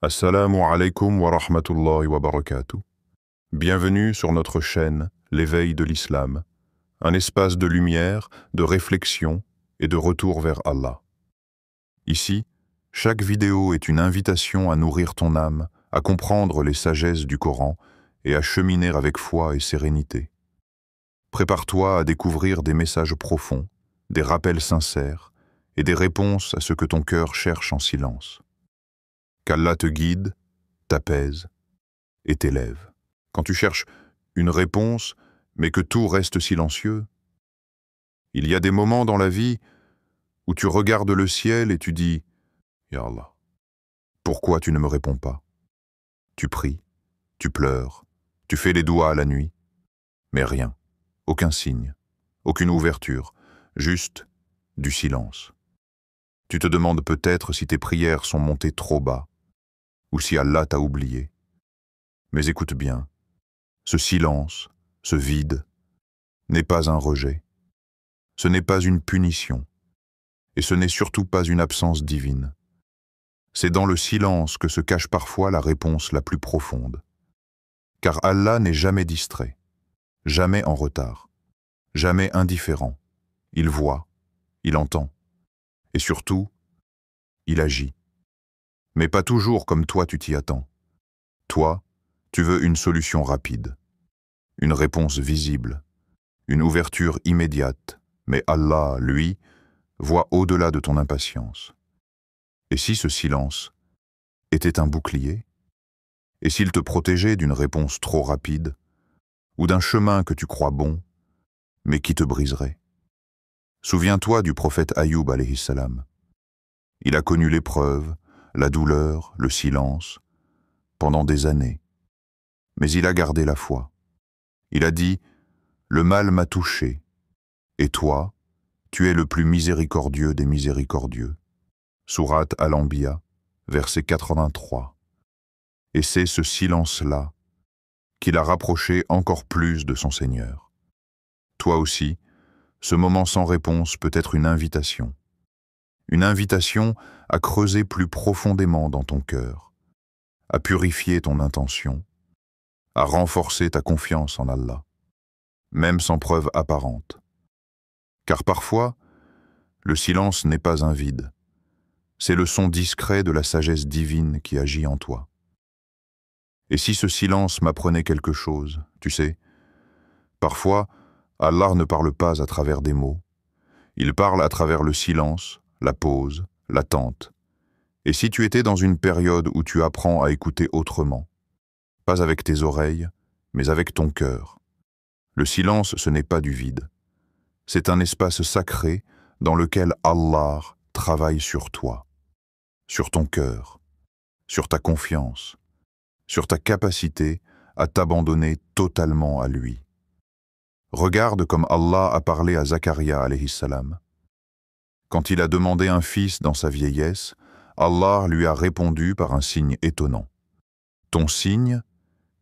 Assalamu alaikum wa rahmatullahi wa barakatuh. Bienvenue sur notre chaîne L'éveil de l'Islam, un espace de lumière, de réflexion et de retour vers Allah. Ici, chaque vidéo est une invitation à nourrir ton âme, à comprendre les sagesses du Coran et à cheminer avec foi et sérénité. Prépare-toi à découvrir des messages profonds, des rappels sincères et des réponses à ce que ton cœur cherche en silence. Qu'Allah te guide, t'apaise et t'élève. Quand tu cherches une réponse, mais que tout reste silencieux, il y a des moments dans la vie où tu regardes le ciel et tu dis « Ya Allah, pourquoi tu ne me réponds pas ?» Tu pries, tu pleures, tu fais les doigts à la nuit, mais rien, aucun signe, aucune ouverture, juste du silence. Tu te demandes peut-être si tes prières sont montées trop bas, ou si Allah t'a oublié. Mais écoute bien, ce silence, ce vide, n'est pas un rejet. Ce n'est pas une punition, et ce n'est surtout pas une absence divine. C'est dans le silence que se cache parfois la réponse la plus profonde. Car Allah n'est jamais distrait, jamais en retard, jamais indifférent. Il voit, il entend, et surtout, il agit. Mais pas toujours comme toi tu t'y attends. Toi, tu veux une solution rapide, une réponse visible, une ouverture immédiate, mais Allah, lui, voit au-delà de ton impatience. Et si ce silence était un bouclier? Et s'il te protégeait d'une réponse trop rapide, ou d'un chemin que tu crois bon, mais qui te briserait? Souviens-toi du prophète Ayoub alayhi salam. Il a connu l'épreuve, la douleur, le silence, pendant des années. Mais il a gardé la foi. Il a dit « Le mal m'a touché, et toi, tu es le plus miséricordieux des miséricordieux. » Sourate Al-Anbiya, verset 83. Et c'est ce silence-là qui l'a rapproché encore plus de son Seigneur. Toi aussi, ce moment sans réponse peut être une invitation à creuser plus profondément dans ton cœur, à purifier ton intention, à renforcer ta confiance en Allah, même sans preuve apparente. Car parfois, le silence n'est pas un vide, c'est le son discret de la sagesse divine qui agit en toi. Et si ce silence m'apprenait quelque chose, tu sais, parfois, Allah ne parle pas à travers des mots, il parle à travers le silence, la pause, l'attente. Et si tu étais dans une période où tu apprends à écouter autrement, pas avec tes oreilles, mais avec ton cœur, le silence, ce n'est pas du vide. C'est un espace sacré dans lequel Allah travaille sur toi, sur ton cœur, sur ta confiance, sur ta capacité à t'abandonner totalement à lui. Regarde comme Allah a parlé à Zacharia alayhi salam. Quand il a demandé un fils dans sa vieillesse, Allah lui a répondu par un signe étonnant. Ton signe,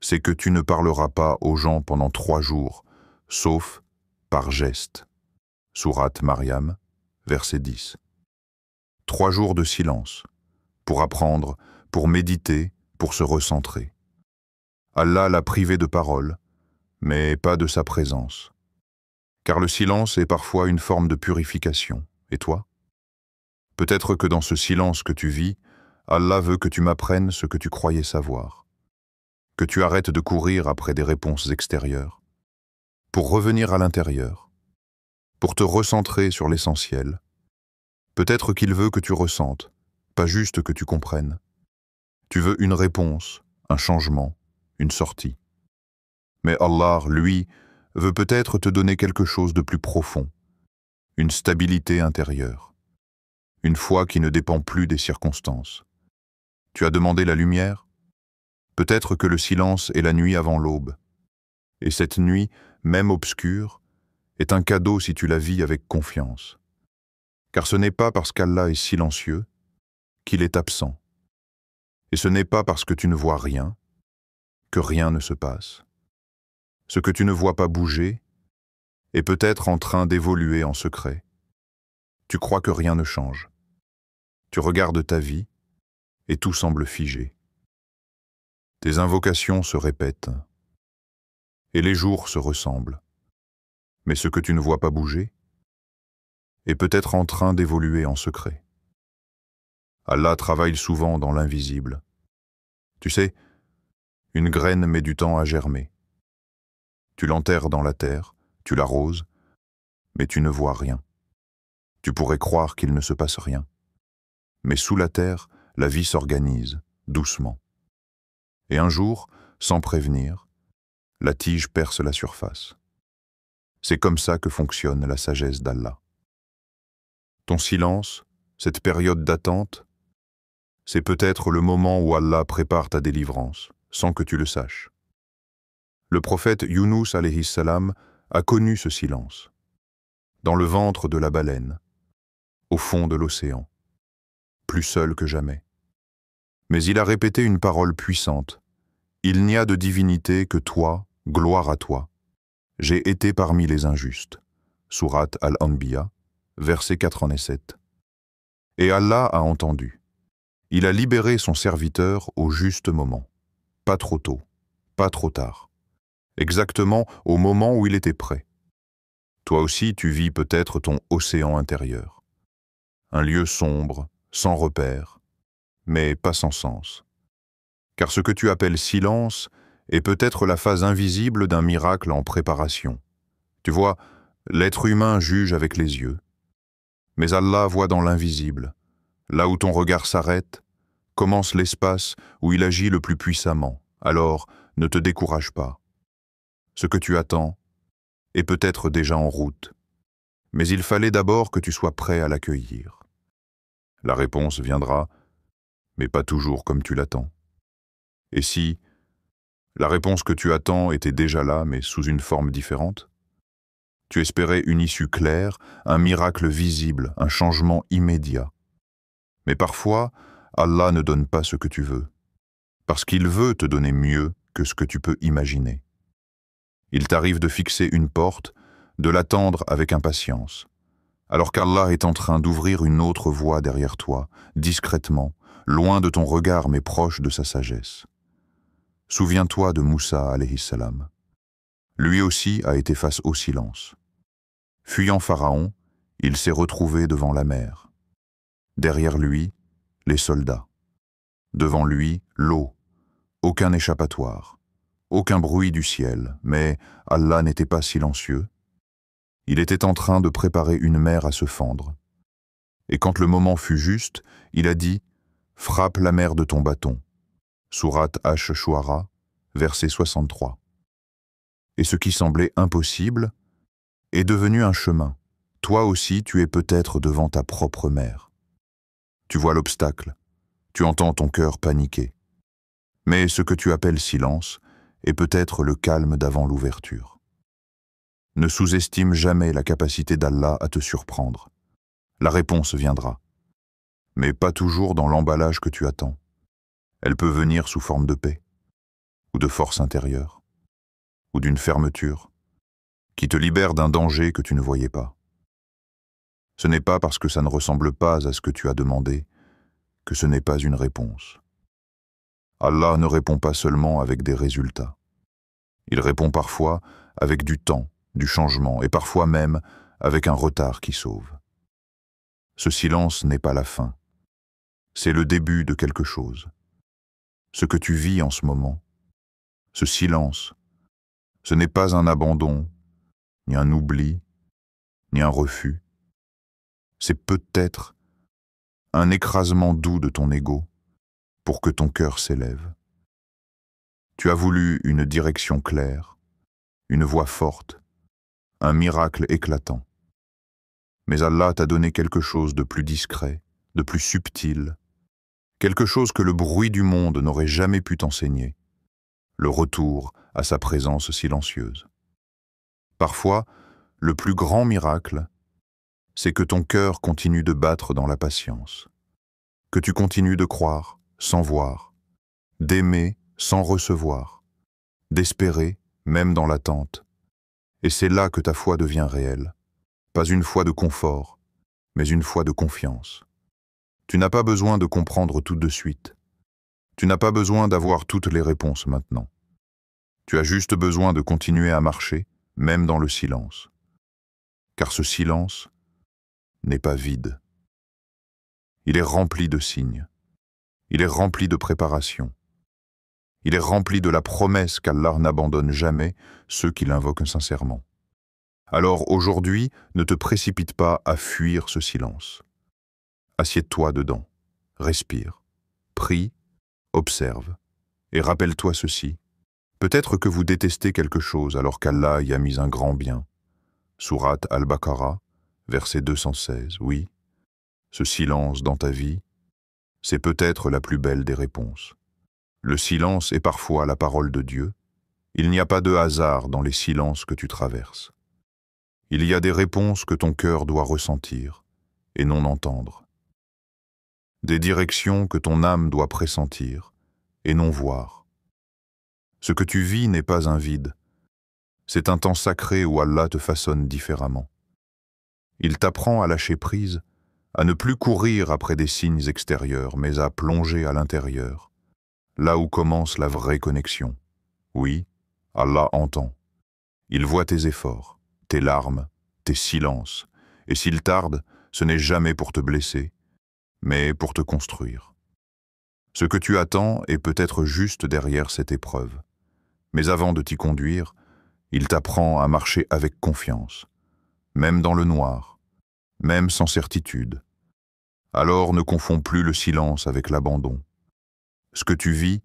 c'est que tu ne parleras pas aux gens pendant 3 jours, sauf par geste. Sourate Maryam, verset 10. 3 jours de silence, pour apprendre, pour méditer, pour se recentrer. Allah l'a privé de parole, mais pas de sa présence. Car le silence est parfois une forme de purification. Et toi? Peut-être que dans ce silence que tu vis, Allah veut que tu m'apprennes ce que tu croyais savoir, que tu arrêtes de courir après des réponses extérieures, pour revenir à l'intérieur, pour te recentrer sur l'essentiel. Peut-être qu'il veut que tu ressentes, pas juste que tu comprennes. Tu veux une réponse, un changement, une sortie. Mais Allah, lui, veut peut-être te donner quelque chose de plus profond, une stabilité intérieure, une foi qui ne dépend plus des circonstances. Tu as demandé la lumière? Peut-être que le silence est la nuit avant l'aube. Et cette nuit, même obscure, est un cadeau si tu la vis avec confiance. Car ce n'est pas parce qu'Allah est silencieux qu'il est absent. Et ce n'est pas parce que tu ne vois rien que rien ne se passe. Ce que tu ne vois pas bouger est peut-être en train d'évoluer en secret. Tu crois que rien ne change. Tu regardes ta vie et tout semble figé. Tes invocations se répètent, et les jours se ressemblent. Mais ce que tu ne vois pas bouger est peut-être en train d'évoluer en secret. Allah travaille souvent dans l'invisible. Tu sais, une graine met du temps à germer. Tu l'enterres dans la terre, tu l'arroses, mais tu ne vois rien. Tu pourrais croire qu'il ne se passe rien. Mais sous la terre, la vie s'organise, doucement. Et un jour, sans prévenir, la tige perce la surface. C'est comme ça que fonctionne la sagesse d'Allah. Ton silence, cette période d'attente, c'est peut-être le moment où Allah prépare ta délivrance, sans que tu le saches. Le prophète Younous alayhi salam a connu ce silence, dans le ventre de la baleine, au fond de l'océan, plus seul que jamais. Mais il a répété une parole puissante. Il n'y a de divinité que toi, gloire à toi. J'ai été parmi les injustes. Sourate Al-Anbiya, verset 87. Et Allah a entendu. Il a libéré son serviteur au juste moment. Pas trop tôt, pas trop tard. Exactement au moment où il était prêt. Toi aussi, tu vis peut-être ton océan intérieur. Un lieu sombre, sans repère, mais pas sans sens. Car ce que tu appelles silence est peut-être la phase invisible d'un miracle en préparation. Tu vois, l'être humain juge avec les yeux. Mais Allah voit dans l'invisible. Là où ton regard s'arrête, commence l'espace où il agit le plus puissamment. Alors, ne te décourage pas. Ce que tu attends est peut-être déjà en route, mais il fallait d'abord que tu sois prêt à l'accueillir. La réponse viendra, mais pas toujours comme tu l'attends. Et si la réponse que tu attends était déjà là, mais sous une forme différente? Tu espérais une issue claire, un miracle visible, un changement immédiat. Mais parfois, Allah ne donne pas ce que tu veux, parce qu'il veut te donner mieux que ce que tu peux imaginer. Il t'arrive de fixer une porte, de l'attendre avec impatience, alors qu'Allah est en train d'ouvrir une autre voie derrière toi, discrètement, loin de ton regard mais proche de sa sagesse. Souviens-toi de Moussa alayhi salam. Lui aussi a été face au silence. Fuyant Pharaon, il s'est retrouvé devant la mer. Derrière lui, les soldats. Devant lui, l'eau. Aucun échappatoire. Aucun bruit du ciel, mais Allah n'était pas silencieux. Il était en train de préparer une mer à se fendre. Et quand le moment fut juste, il a dit « Frappe la mer de ton bâton ». Sourate Ash-Shu'ara, verset 63. Et ce qui semblait impossible est devenu un chemin. Toi aussi, tu es peut-être devant ta propre mer. Tu vois l'obstacle, tu entends ton cœur paniquer. Mais ce que tu appelles silence est peut-être le calme d'avant l'ouverture. Ne sous-estime jamais la capacité d'Allah à te surprendre. La réponse viendra, mais pas toujours dans l'emballage que tu attends. Elle peut venir sous forme de paix, ou de force intérieure, ou d'une fermeture, qui te libère d'un danger que tu ne voyais pas. Ce n'est pas parce que ça ne ressemble pas à ce que tu as demandé que ce n'est pas une réponse. Allah ne répond pas seulement avec des résultats. Il répond parfois avec du temps, du changement, et parfois même avec un retard qui sauve. Ce silence n'est pas la fin. C'est le début de quelque chose. Ce que tu vis en ce moment, ce silence, ce n'est pas un abandon, ni un oubli, ni un refus. C'est peut-être un écrasement doux de ton ego pour que ton cœur s'élève. Tu as voulu une direction claire, une voix forte, un miracle éclatant. Mais Allah t'a donné quelque chose de plus discret, de plus subtil, quelque chose que le bruit du monde n'aurait jamais pu t'enseigner, le retour à sa présence silencieuse. Parfois, le plus grand miracle, c'est que ton cœur continue de battre dans la patience, que tu continues de croire sans voir, d'aimer sans recevoir, d'espérer même dans l'attente. Et c'est là que ta foi devient réelle, pas une foi de confort, mais une foi de confiance. Tu n'as pas besoin de comprendre tout de suite. Tu n'as pas besoin d'avoir toutes les réponses maintenant. Tu as juste besoin de continuer à marcher, même dans le silence. Car ce silence n'est pas vide. Il est rempli de signes. Il est rempli de préparation. Il est rempli de la promesse qu'Allah n'abandonne jamais ceux qui l'invoquent sincèrement. Alors aujourd'hui, ne te précipite pas à fuir ce silence. Assieds-toi dedans, respire, prie, observe, et rappelle-toi ceci. Peut-être que vous détestez quelque chose alors qu'Allah y a mis un grand bien. Sourate Al-Baqarah, verset 216, oui. Ce silence dans ta vie, c'est peut-être la plus belle des réponses. Le silence est parfois la parole de Dieu. Il n'y a pas de hasard dans les silences que tu traverses. Il y a des réponses que ton cœur doit ressentir et non entendre. Des directions que ton âme doit pressentir et non voir. Ce que tu vis n'est pas un vide. C'est un temps sacré où Allah te façonne différemment. Il t'apprend à lâcher prise, à ne plus courir après des signes extérieurs, mais à plonger à l'intérieur, là où commence la vraie connexion. Oui, Allah entend. Il voit tes efforts, tes larmes, tes silences, et s'il tarde, ce n'est jamais pour te blesser, mais pour te construire. Ce que tu attends est peut-être juste derrière cette épreuve, mais avant de t'y conduire, il t'apprend à marcher avec confiance, même dans le noir, même sans certitude. Alors ne confonds plus le silence avec l'abandon. Ce que tu vis,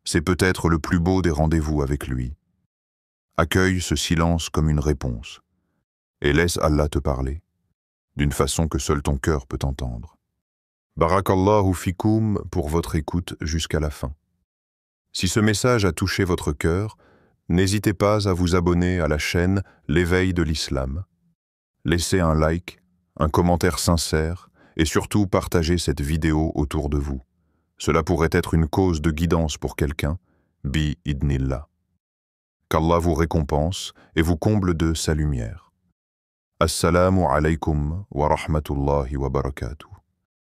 c'est peut-être le plus beau des rendez-vous avec lui. Accueille ce silence comme une réponse et laisse Allah te parler, d'une façon que seul ton cœur peut entendre. Barakallahu fikoum pour votre écoute jusqu'à la fin. Si ce message a touché votre cœur, n'hésitez pas à vous abonner à la chaîne L'éveil de l'Islam. Laissez un like, un commentaire sincère et surtout partagez cette vidéo autour de vous. Cela pourrait être une cause de guidance pour quelqu'un, bi-idnillah. Qu'Allah vous récompense et vous comble de sa lumière. Assalamu alaykum wa rahmatullahi wa barakatuh.